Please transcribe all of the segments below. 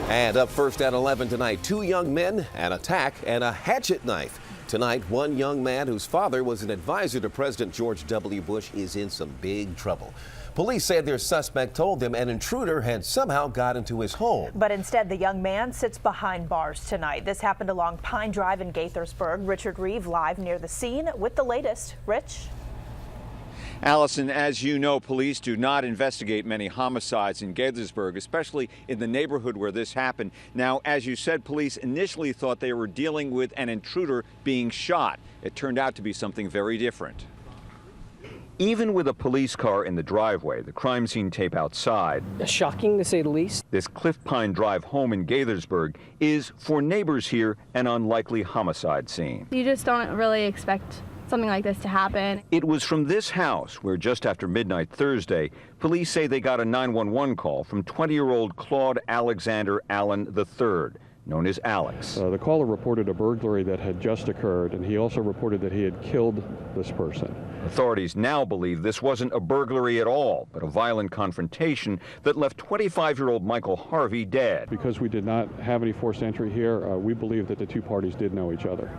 And up first at 11 tonight, 2 young men, an attack, and a hatchet knife. Tonight, one young man whose father was an advisor to President George W. Bush is in some big trouble. Police said their suspect told them an intruder had somehow got into his home. But instead, the young man sits behind bars tonight. This happened along Pine Drive in Gaithersburg. Richard Reeve live near the scene with the latest. Rich? Allison, as you know, police do not investigate many homicides in Gaithersburg, especially in the neighborhood where this happened. Now, as you said, police initially thought they were dealing with an intruder being shot. It turned out to be something very different. Even with a police car in the driveway, the crime scene tape outside, shocking to say the least. This Cliff Pine Drive home in Gaithersburg is, for neighbors here, an unlikely homicide scene. You just don't really expect something like this to happen. It was from this house where just after midnight Thursday, police say they got a 911 call from 20-year-old Claude Alexander Allen III, known as Alex. The caller reported a burglary that had just occurred, and he also reported that he had killed this person. Authorities now believe this wasn't a burglary at all, but a violent confrontation that left 25-year-old Michael Harvey dead. Because we did not have any forced entry here, we believe that the two parties did know each other.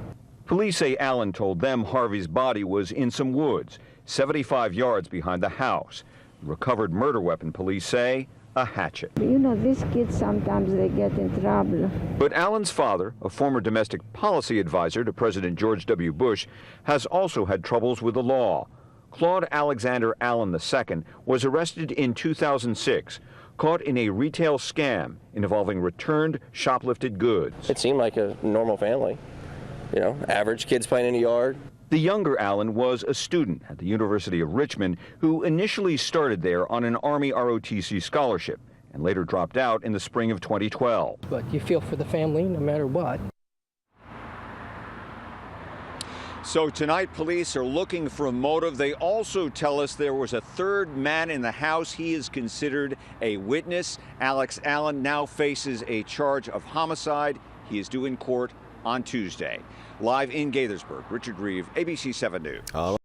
Police say Allen told them Harvey's body was in some woods, 75 yards behind the house. The recovered murder weapon, police say, a hatchet. You know, these kids sometimes they get in trouble. But Allen's father, a former domestic policy advisor to President George W. Bush, has also had troubles with the law. Claude Alexander Allen II was arrested in 2006, caught in a retail scam involving returned shoplifted goods. It seemed like a normal family. You know, average kids playing in the yard. The younger Allen was a student at the University of Richmond who initially started there on an Army ROTC scholarship and later dropped out in the spring of 2012. But you feel for the family no matter what. So tonight, police are looking for a motive. They also tell us there was a third man in the house. He is considered a witness. Alex Allen now faces a charge of homicide. He is due in court on Tuesday. Live in Gaithersburg, Richard Reeve, ABC 7 News.